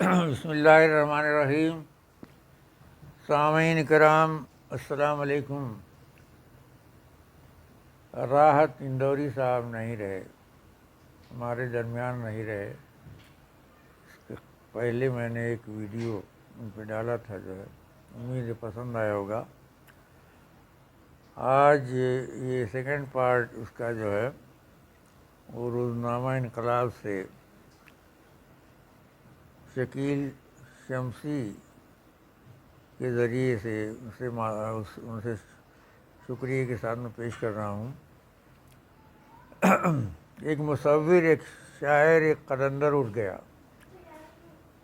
بسم اللہ الرحمن الرحیم۔ سامعین کرام السلام علیکم۔ راحت اندوری صاحب نہیں رہے، ہمارے درمیان نہیں رہے۔ اس کے پہلے میں نے ایک ویڈیو ان پہ ڈالا تھا، جو ہے امید ہے پسند آیا ہوگا۔ آج یہ سیکنڈ پارٹ اس کا جو ہے وہ روزنامہ انقلاب سے شکیل شمسی کے ذریعے سے ان سے شکریہ کے ساتھ میں پیش کر رہا ہوں۔ ایک مصور، ایک شاعر، ایک قلندر اٹھ گیا۔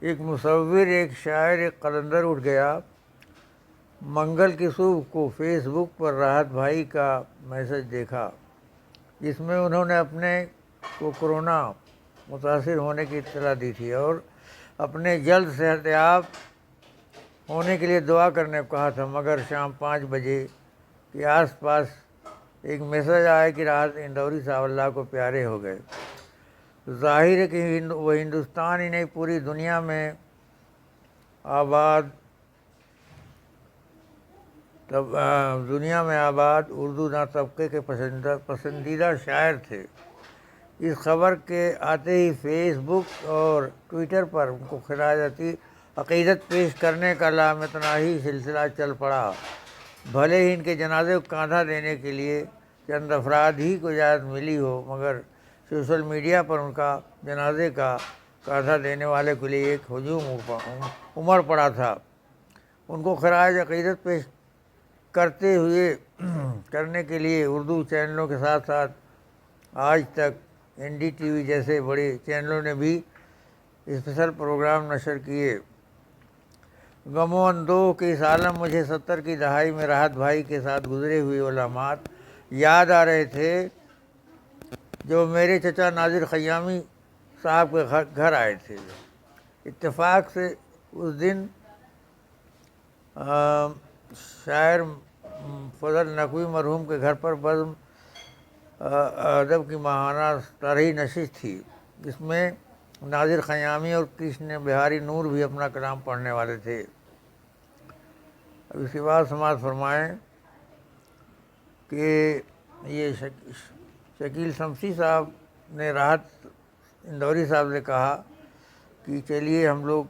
ایک مصور، ایک شاعر، ایک قلندر اٹھ گیا۔ منگل کی صبح کو فیس بک پر راحت بھائی کا میسج دیکھا، جس میں انہوں نے اپنے کو کورونا متاثر ہونے کی اطلاع دی تھی اور اپنے جلد صحت یاب ہونے کے لیے دعا کرنے کو کہا تھا، مگر شام 5 بجے کے آس پاس ایک میسج آیا کہ راحت اندوری صاحب اللہ کو پیارے ہو گئے۔ ظاہر ہے کہ وہ ہندوستان ہی نہیں، پوری دنیا میں آباد اردو نا طبقے کے پسندیدہ شاعر تھے۔ اس خبر کے آتے ہی فیس بک اور ٹویٹر پر ان کو خراج عقیدت پیش کرنے کا لامتناہی سلسلہ چل پڑا۔ بھلے ہی ان کے جنازے کو کاندھا دینے کے لیے چند افراد ہی کو اجازت ملی ہو، مگر سوشل میڈیا پر ان کا جنازے کا کاندھا دینے والے کے لیے ایک ہجوم امڑ پڑا تھا۔ ان کو خراج عقیدت پیش کرنے کے لیے اردو چینلوں کے ساتھ ساتھ آج تک NDTV جیسے بڑے چینلوں نے بھی اسپیشل پروگرام نشر کیے۔ غم و اندوہ کے اس عالم مجھے 70 کی دہائی میں راحت بھائی کے ساتھ گزرے ہوئے وہ لمحات یاد آ رہے تھے جو میرے چچا ناظر خیامی صاحب کے گھر آئے تھے۔ اتفاق سے اس دن شاعر فضل نقوی مرحوم کے گھر پر بزم ادب کی ماہانہ طرحی نشست تھی، جس میں ناظر خیامی اور کرشن بہاری نور بھی اپنا کلام پڑھنے والے تھے۔ اب اس کے بعد سماعت فرمائیں کہ یہ شکیل شمسی صاحب نے راحت اندوری صاحب سے کہا کہ چلیے ہم لوگ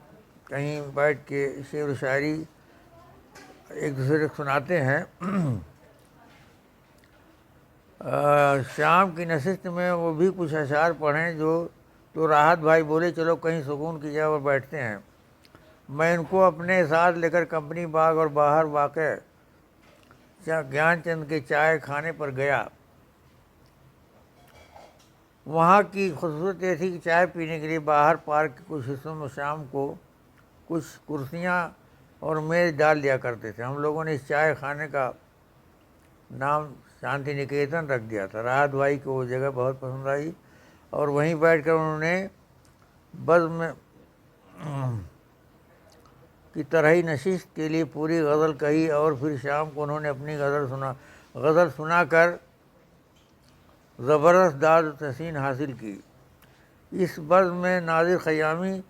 کہیں بیٹھ کے شعر و شاعری ایک دوسرے کو سناتے ہیں۔ شام کی نشست میں وہ بھی کچھ اشعار پڑھیں تو راحت بھائی بولے چلو کہیں سکون کی جگہ پر بیٹھتے ہیں۔ میں ان کو اپنے ساتھ لے کر کمپنی باغ اور باہر واقع گیان چند کے چائے کھانے پر گیا۔ وہاں کی خصوصیت یہ تھی کہ چائے پینے کے لیے باہر پارک کے کچھ حصوں میں شام کو کچھ کرسیاں اور میز ڈال دیا کرتے تھے۔ ہم لوگوں نے اس چائے خانے کا نام شانتی نکیتن رکھ دیا تھا۔ راحت بھائی کو وہ جگہ بہت پسند آئی اور وہیں بیٹھ کر انہوں نے بزم کی طرحی نشست کے لیے پوری غزل کہی اور پھر شام کو انہوں نے اپنی غزل سنا کر زبردست داد و تحسین حاصل کی۔ اس بزم میں ناظر خیامی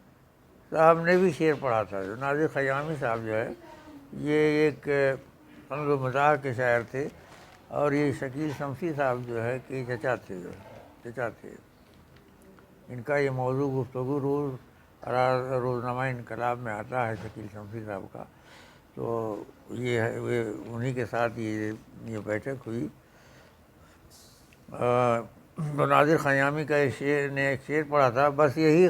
صاحب نے بھی شعر پڑھا تھا۔ جو ناظر خیامی صاحب جو ہے یہ ایک طنز و مزاح کے شاعر تھے اور یہ شکیل شمسی صاحب جو ہے کہ چچا تھے۔ ان کا یہ موضوع گفتگو روزنامہ انقلاب میں آتا ہے شکیل شمسی صاحب کا، تو یہ انہی کے ساتھ یہ بیٹھک ہوئی۔ تو ناظر خیامی کا ایک شعر پڑھا تھا، بس یہی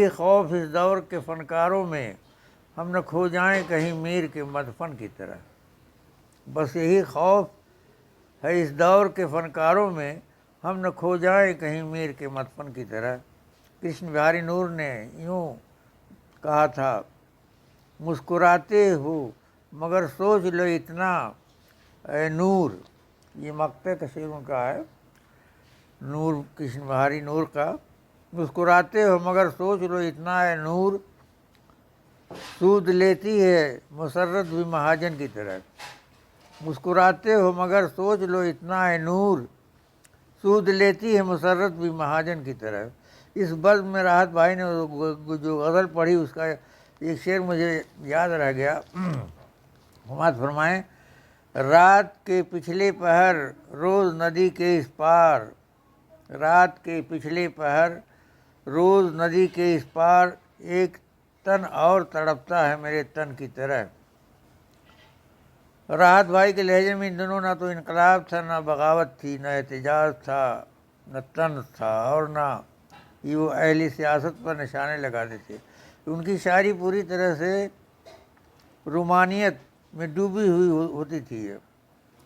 خوف اس دور کے فنکاروں میں ہم نہ کھو جائیں کہیں میر کے مدفن کی طرح۔ بس یہی خوف ہے اس دور کے فنکاروں میں ہم نہ کھو جائیں کہیں میر کے مدفن کی طرح۔ کرشن بہاری نور نے یوں کہا تھا، مسکراتے ہو مگر سوچ لو اتنا اے نور۔ یہ مقطع کا شعر ان کا ہے، نور کرشن بہاری نور کا۔ مسکراتے ہو مگر سوچ لو اتنا اے نور، سود لیتی ہے مسرت بھی مہاجن کی طرح۔ مسکراتے ہو مگر سوچ لو اتنا اے نور، سود لیتی ہے مسرت بھی مہاجن کی طرح۔ اس بزم میں راحت بھائی نے جو غزل پڑھی اس کا ایک شعر مجھے یاد رہ گیا. ہمات فرمائیں: رات کے پچھلے پہر روز ندی کے اس پار، رات کے پچھلے پہر روز ندی کے اس پار، ایک تن اور تڑپتا ہے میرے تن کی طرح. راحت بھائی کے لہجے میں ان دنوں نہ تو انقلاب تھا، نہ بغاوت تھی، نہ احتجاج تھا، نہ طنز تھا، اور نہ یہ وہ اہل سیاست پر نشانے لگاتے تھے. ان کی شاعری پوری طرح سے رومانیت میں ڈوبی ہوئی ہوتی تھی،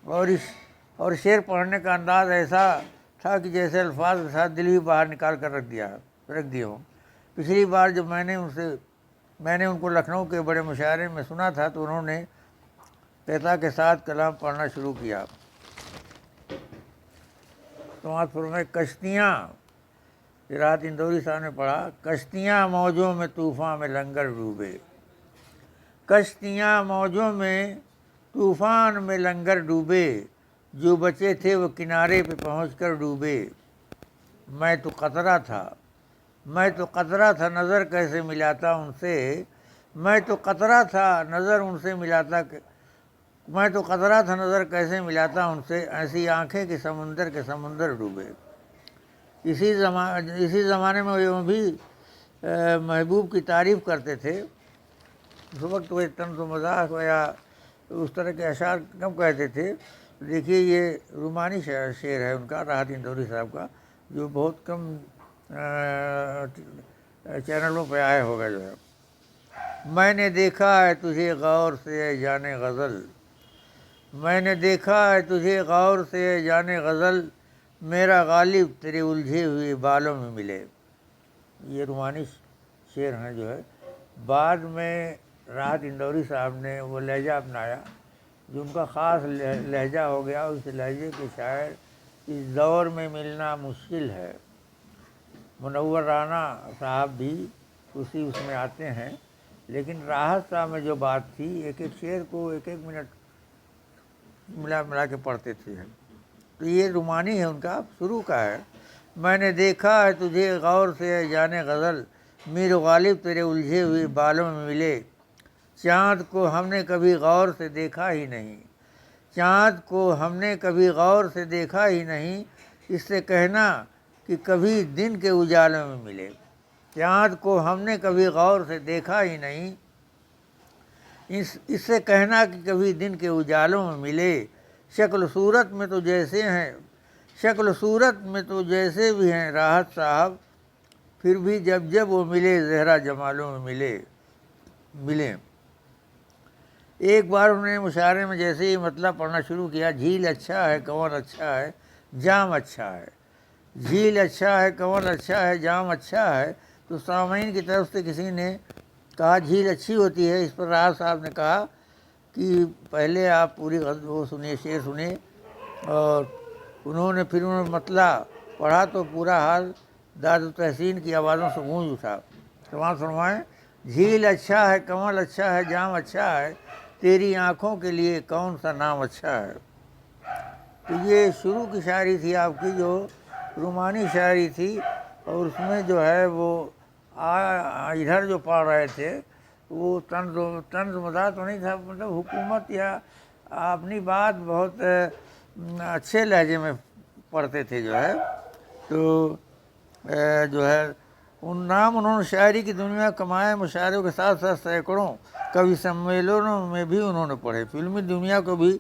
اور شعر پڑھنے کا انداز ایسا تھا کہ جیسے الفاظ کے ساتھ دل بھی باہر نکال کر رکھ دیے ہوں. پچھلی بار جب میں نے ان کو لکھنؤ کے بڑے مشاعرے میں سنا تھا تو انہوں نے قطع کے ساتھ کلام پڑھنا شروع کیا. تو آج فرمائے: کشتیاں، رات اندوری صاحب نے پڑھا: کشتیاں موجوں میں طوفان میں لنگر ڈوبے، کشتیاں موجوں میں طوفان میں لنگر ڈوبے، جو بچے تھے وہ کنارے پہ پہنچ کر ڈوبے. میں تو قطرہ تھا نظر کیسے ملاتا ان سے، میں تو قطرہ تھا نظر کیسے ملاتا ان سے، ایسی آنکھیں کہ سمندر ڈوبے. اسی زمانے میں وہ بھی محبوب کی تعریف کرتے تھے. اس وقت وہ طنز و مزاح یا اس طرح کے اشعار کم کہتے تھے. دیکھیے یہ رومانی شعر ہے ان کا، راحت اندوری صاحب کا، جو بہت کم چینلوں پہ آئے ہوگا جو ہے. میں نے دیکھا ہے تجھے غور سے اے جانے غزل، میں نے دیکھا ہے تجھے غور سے اے جانے غزل، میرا غالب تیرے الجھے ہوئے بالوں میں ملے. یہ رومانی شعر ہیں جو ہے. بعد میں راحت اندوری صاحب نے وہ لہجہ اپنایا جو ان کا خاص لہجہ ہو گیا. اس لہجے کے شاعر اس دور میں ملنا مشکل ہے. منور رانا صاحب بھی اس میں آتے ہیں، لیکن راحت صاحب میں جو بات تھی، ایک شعر کو ایک منٹ ملا کے پڑھتے تھے. تو یہ رومانی ہے ان کا، شروع کا ہے: میں نے دیکھا ہے تجھے غور سے اے جانے غزل، میر غالب تیرے الجھے ہوئے بالوں میں ملے. چاند کو ہم نے کبھی غور سے دیکھا ہی نہیں، چاند کو ہم نے کبھی غور سے دیکھا ہی نہیں، اس سے کہنا کہ کبھی دن کے اجالوں میں ملے. چاند کو ہم نے کبھی غور سے دیکھا ہی نہیں، اس سے کہنا کہ کبھی دن کے اجالوں میں ملے. شکل صورت میں تو جیسے بھی ہیں راحت صاحب، پھر بھی جب وہ ملے زہرا جمالوں میں ملے. ایک بار انہوں نے مشاعرے میں جیسے ہی مطلب پڑھنا شروع کیا: جھیل اچھا ہے کنول اچھا ہے جام اچھا ہے، جھیل اچھا ہے کنول اچھا ہے جام اچھا ہے، تو سامعین کی طرف سے کسی نے کہا جھیل اچھی ہوتی ہے. اس پر راحت صاحب نے کہا کہ پہلے آپ پوری وہ سنیے، شعر سنیے. اور انہوں نے مطلب پڑھا تو پورا حال داد و تحسین کی آوازوں سے گونج اٹھا. تمام فرمائیں: جھیل اچھا ہے کنول اچھا ہے جام اچھا ہے، تیری آنکھوں کے لیے کون سا نام اچھا ہے. تو یہ شروع کی شاعری تھی آپ کی، جو رومانی شاعری تھی. اور اس میں جو ہے وہ ادھر جو پڑھ رہے تھے وہ طنز مزاح تو نہیں تھا، مطلب حکومت یا اپنی بات بہت اچھے لہجے میں پڑھتے تھے جو ہے. تو جو ہے انہوں نے شاعری کی دنیا کمائے. مشاعروں کے ساتھ ساتھ سینکڑوں کبھی سمیلنوں میں بھی انہوں نے پڑھے. فلمی دنیا کو بھی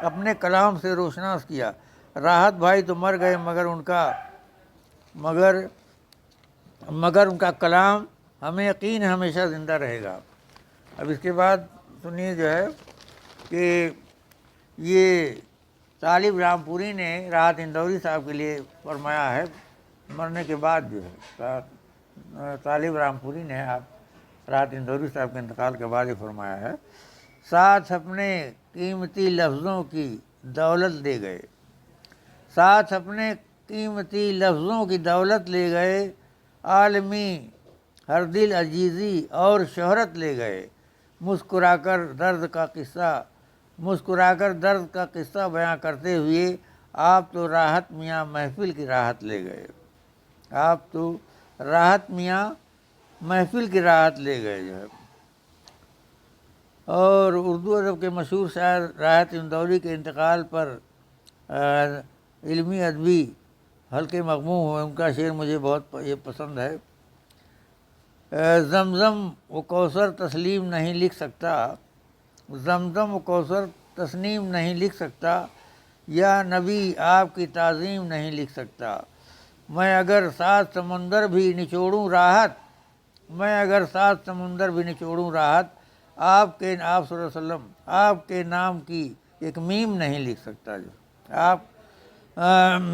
اپنے کلام سے روشناس کیا. راحت بھائی تو مر گئے مگر ان کا کلام ہمیں یقین ہمیشہ زندہ رہے گا. اب اس کے بعد سنیے جو ہے کہ یہ طالب رام پوری نے راحت اندوری صاحب کے لیے فرمایا ہے، مرنے کے بعد جو ہے طالب رام پوری نے راحت اندوری صاحب کے انتقال کے بعد یہ فرمایا ہے: ساتھ اپنے قیمتی لفظوں کی دولت لے گئے، ساتھ اپنے قیمتی لفظوں کی دولت لے گئے، عالمی ہر دل عزیزی اور شہرت لے گئے، مسکرا کر درد کا قصہ بیاں کرتے ہوئے آپ تو راحت میاں محفل کی راحت لے گئے، آپ تو راحت میاں محفل کی راحت لے گئے جو ہے۔ اور اردو ادب کے مشہور شاعر راحت اندوری کے انتقال پر علمی ادبی حلقے مغموم ہوئے۔ ان کا شعر مجھے بہت یہ پسند ہے۔ زمزم و کوثر تسلیم نہیں لکھ سکتا، زمزم و کوثر تسنیم نہیں لکھ سکتا، یا نبی آپ کی تعظیم نہیں لکھ سکتا۔ میں اگر 7 سمندر بھی نچوڑوں راحت، میں اگر 7 سمندر بھی نچوڑوں راحت، آپ صلی اللہ علیہ وسلم آپ کے نام کی ایک میم نہیں لکھ سکتا۔ جو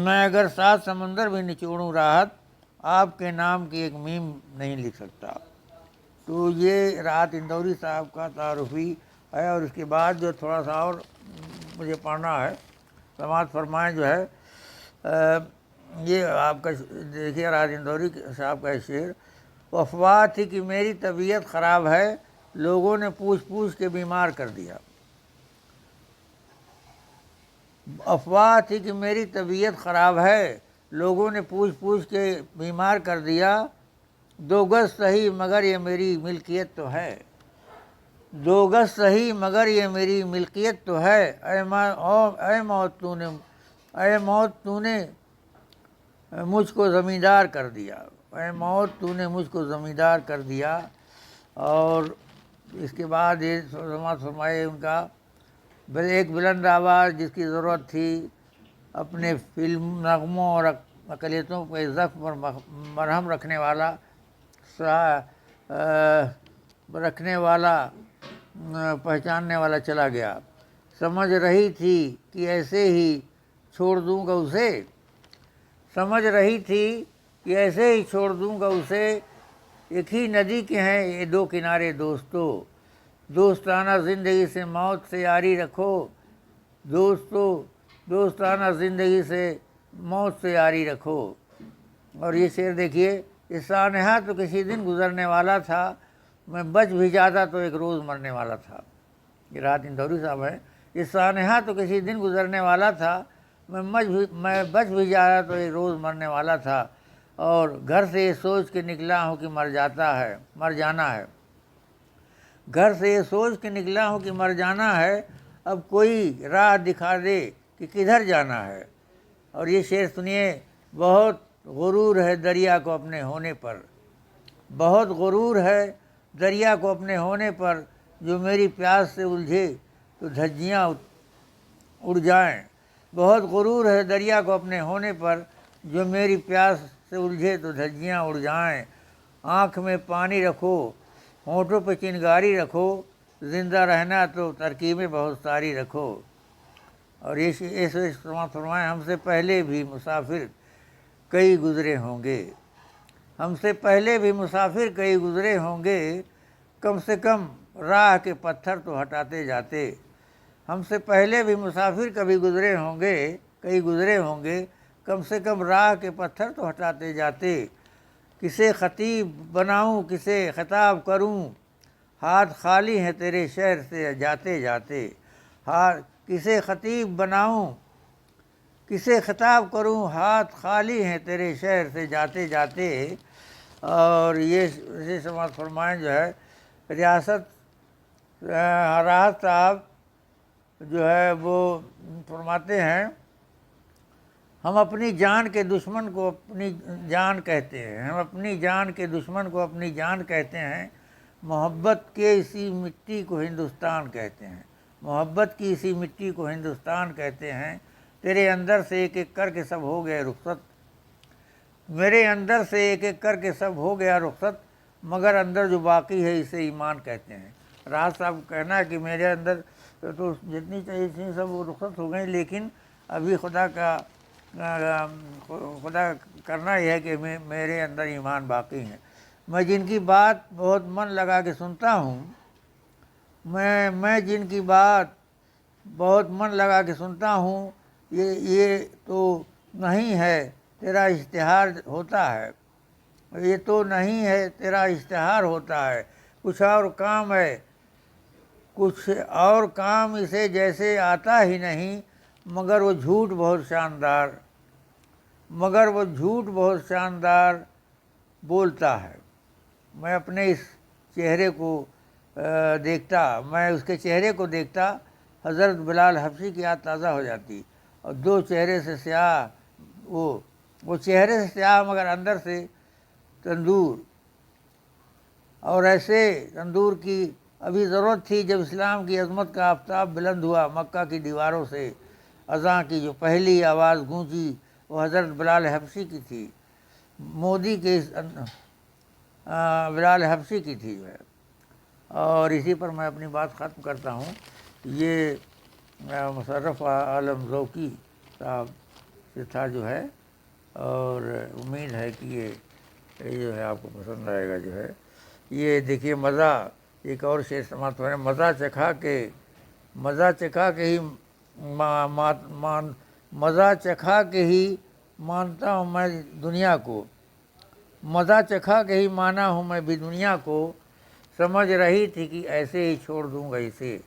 میں اگر 7 سمندر بھی نچوڑوں راحت، آپ کے نام کی ایک میم نہیں لکھ سکتا۔ تو یہ راحت اندوری صاحب کا تعارفی ہے۔ اور اس کے بعد جو تھوڑا سا اور مجھے پڑھنا ہے، سماعت فرمائیں جو ہے یہ آپ کا دیکھیے راحت اندوری صاحب کا شعر۔ افواہ تھی کہ میری طبیعت خراب ہے، لوگوں نے پوچھ پوچھ کے بیمار کر دیا۔ افواہ تھی کہ میری طبیعت خراب ہے، لوگوں نے پوچھ پوچھ کے بیمار کر دیا۔ 2 گز صحیح مگر یہ میری ملکیت تو ہے، 2 گز صحیح مگر یہ میری ملکیت تو ہے۔ اے موت تو نے مجھ کو زمیندار کر دیا، اے موت تو نے مجھ کو زمیندار کر دیا۔ اور اس کے بعد یہ سماعت فرمائے ان کا ایک بلند آواز جس کی ضرورت تھی، اپنے فلم نغموں اور اقلیتوں کے زخم پر مرہم رکھنے والا پہچاننے والا چلا گیا۔ سمجھ رہی تھی کہ ایسے ہی چھوڑ دوں گا اسے، سمجھ رہی تھی کہ ایسے ہی چھوڑ دوں گا اسے۔ ایک ہی ندی کے ہیں یہ 2 کنارے دوستو، دوستانہ زندگی سے موت سے یاری رکھو، دوستانہ زندگی سے موت سے یاری رکھو۔ اور یہ شعر دیکھیے، یہ سانحہ تو کسی دن گزرنے والا تھا، میں بچ بھی جاتا تو ایک روز مرنے والا تھا۔ یہ راحت اندوری صاحب ہیں۔ یہ سانحہ تو کسی دن گزرنے والا تھا، میں بچ بھی جاتا تو ایک روز مرنے والا تھا۔ اور گھر سے یہ سوچ کے نکلا ہوں کہ مر جانا ہے، گھر سے یہ سوچ کے نکلا ہوں کہ مر جانا ہے، اب کوئی راہ دکھا دے کہ کدھر جانا ہے۔ اور یہ شعر سنیے، بہت غرور ہے دریا کو اپنے ہونے پر، بہت غرور ہے دریا کو اپنے ہونے پر، جو میری پیاس سے الجھے تو دھجیاں اڑ جائیں۔ بہت غرور ہے دریا کو اپنے ہونے پر، جو میری پیاس سے الجھے تو دھجیاں اڑ جائیں۔ آنکھ میں پانی رکھو، ہونٹوں پہ چنگاری رکھو، زندہ رہنا تو ترکیبیں بہت ساری رکھو۔ اور یہ سماعت فرمائیں، ہم سے پہلے بھی مسافر کئی گزرے ہوں گے، ہم سے پہلے بھی مسافر کئی گزرے ہوں گے، کم سے کم راہ کے پتھر تو ہٹاتے جاتے۔ ہم سے پہلے بھی مسافر کبھی گزرے ہوں گے، کئی گزرے ہوں گے، کم سے کم راہ کے پتھر تو ہٹاتے جاتے۔ کسے خطیب بناؤں کسے خطاب کروں، ہاتھ خالی ہیں تیرے شہر سے جاتے جاتے۔ کسے خطیب بناؤں کسے خطاب کروں، ہاتھ خالی ہیں تیرے شہر سے جاتے جاتے۔ اور یہ سماعت فرمائیں جو ہے، راحت صاحب جو ہے وہ فرماتے ہیں، ہم اپنی جان کے دشمن کو اپنی جان کہتے ہیں، ہم اپنی جان کے دشمن کو اپنی جان کہتے ہیں، محبت کے اسی مٹی کو ہندوستان کہتے ہیں، محبت کی اسی مٹی کو ہندوستان کہتے ہیں۔ تیرے اندر سے ایک ایک کر کے سب ہو گئے رخصت، میرے اندر سے ایک ایک کر کے سب ہو گیا رخصت، مگر اندر جو باقی ہے اسے ایمان کہتے ہیں۔ راحت صاحب کا کہنا ہے کہ میرے اندر تو جتنی چاہیے تھیں سب وہ رخصت ہو گئیں، لیکن ابھی خدا کرنا یہ ہے کہ میرے اندر ایمان باقی ہیں۔ میں جن کی بات بہت من لگا کے سنتا ہوں، میں جن کی بات بہت من لگا کے سنتا ہوں، یہ تو نہیں ہے تیرا اشتہار ہوتا ہے، یہ تو نہیں ہے تیرا اشتہار ہوتا ہے، کچھ اور کام ہے، کچھ اور کام اسے جیسے آتا ہی نہیں، مگر وہ جھوٹ بہت شاندار، مگر وہ جھوٹ بہت شاندار، بولتا ہے۔ میں اپنے اس چہرے کو میں اس کے چہرے کو دیکھتا، حضرت بلال حبشی کی یاد تازہ ہو جاتی، اور دو چہرے سے سیاہ، وہ چہرے سے سیاہ مگر اندر سے تندور، اور ایسے تندور کی ابھی ضرورت تھی جب اسلام کی عظمت کا آفتاب بلند ہوا مکہ کی دیواروں سے۔ اذان کی جو پہلی آواز گونجی وہ حضرت بلال حبشی کی تھی، مودی کے بلال حبشی کی تھی جو ہے۔ اور اسی پر میں اپنی بات ختم کرتا ہوں۔ یہ مشرف عالم ذوقی صاحب سے تھا جو ہے، اور امید ہے کہ یہ جو ہے آپ کو پسند آئے گا جو ہے۔ یہ دیکھیے مزہ، ایک اور شعر سماعت ہو رہا ہے، مزہ چکھا کے ہی مزہ چکھا کے ہی مانتا ہوں میں دنیا کو، مزہ چکھا کے ہی مانا ہوں میں بھی دنیا کو، سمجھ رہی تھی کہ ایسے ہی چھوڑ دوں گا اسے،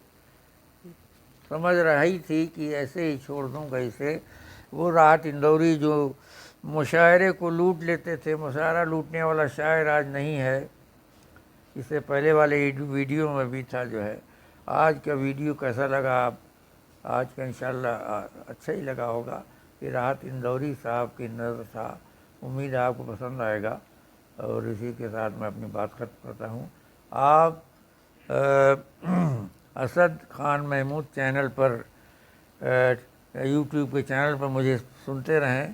سمجھ رہی تھی کہ ایسے ہی چھوڑ دوں گا اسے۔ وہ راحت اندوری جو مشاعرے کو لوٹ لیتے تھے، مشاعرہ لوٹنے والا شاعر آج نہیں ہے، اس سے پہلے والے ویڈیو میں بھی تھا جو ہے۔ آج کا ویڈیو کیسا لگا آپ؟ آج کا انشاءاللہ اچھا ہی لگا ہوگا، کہ راحت اندوری صاحب کی نظر تھا، امید ہے آپ کو پسند آئے گا۔ اور اسی کے ساتھ میں اپنی بات ختم کرتا ہوں۔ آپ اسد خان محمود چینل پر، یوٹیوب کے چینل پر مجھے سنتے رہیں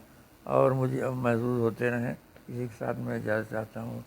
اور مجھے محظوظ ہوتے رہیں۔ اسی کے ساتھ میں اجازت چاہتا ہوں۔